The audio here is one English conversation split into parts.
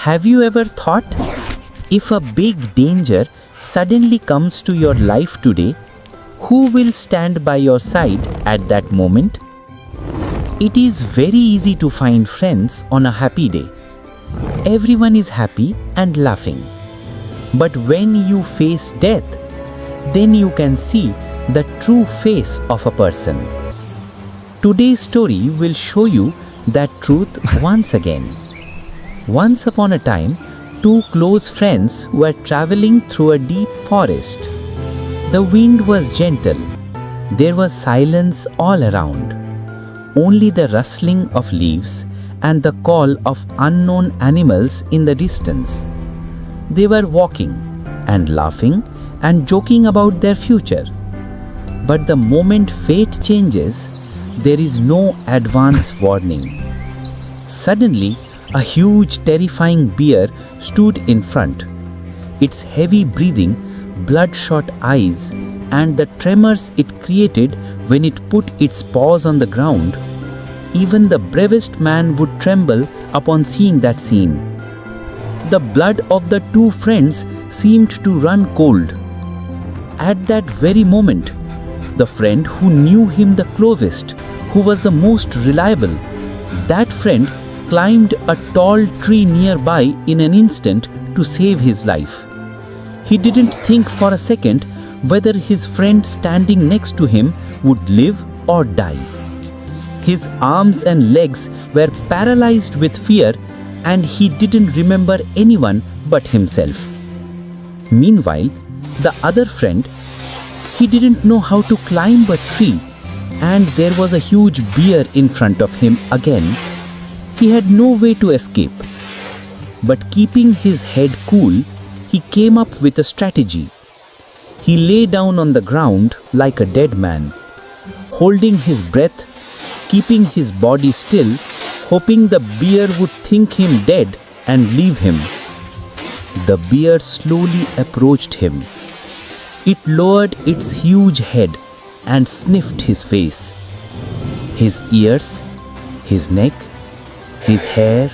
Have you ever thought, if a big danger suddenly comes to your life today, who will stand by your side at that moment? It is very easy to find friends on a happy day. Everyone is happy and laughing. But when you face death, then you can see the true face of a person. Today's story will show you that truth once again. Once upon a time, two close friends were traveling through a deep forest. The wind was gentle. There was silence all around. Only the rustling of leaves and the call of unknown animals in the distance. They were walking and laughing and joking about their future. But the moment fate changes, there is no advance warning. Suddenly, a huge, terrifying bear stood in front. Its heavy breathing, bloodshot eyes, and the tremors it created when it put its paws on the ground, even the bravest man would tremble upon seeing that scene. The blood of the two friends seemed to run cold. At that very moment, the friend who knew him the closest, who was the most reliable, that friend climbed a tall tree nearby in an instant to save his life. He didn't think for a second whether his friend standing next to him would live or die. His arms and legs were paralyzed with fear, and he didn't remember anyone but himself. Meanwhile, the other friend, he didn't know how to climb a tree, and there was a huge bear in front of him again. He had no way to escape. But keeping his head cool, he came up with a strategy. He lay down on the ground like a dead man, holding his breath, keeping his body still, hoping the bear would think him dead and leave him. The bear slowly approached him. It lowered its huge head and sniffed his face, his ears, his neck, his hair.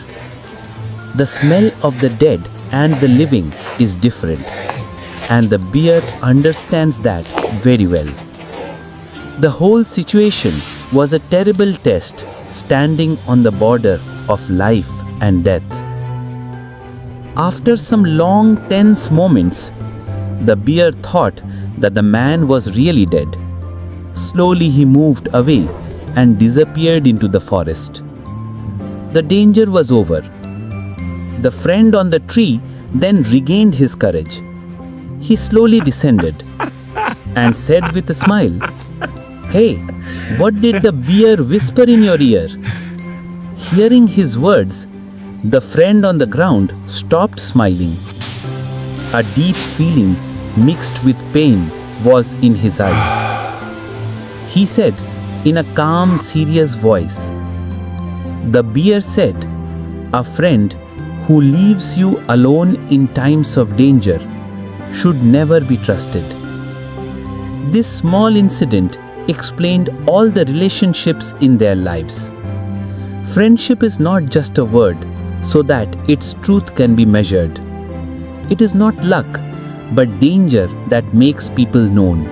The smell of the dead and the living is different, and the bear understands that very well. The whole situation was a terrible test, standing on the border of life and death. After some long, tense moments, the bear thought that the man was really dead. Slowly he moved away and disappeared into the forest. The danger was over. The friend on the tree then regained his courage. He slowly descended and said with a smile, "Hey, what did the bear whisper in your ear?" Hearing his words, the friend on the ground stopped smiling. A deep feeling mixed with pain was in his eyes. He said in a calm, serious voice, "The bear said, a friend who leaves you alone in times of danger should never be trusted." This small incident explained all the relationships in their lives. Friendship is not just a word so that its truth can be measured. It is not luck, but danger that makes people known.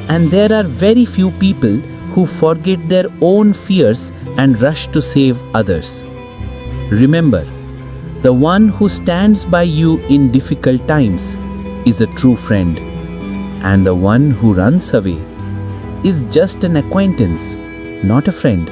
And there are very few people who forget their own fears and rush to save others. Remember, the one who stands by you in difficult times is a true friend, and the one who runs away is just an acquaintance, not a friend.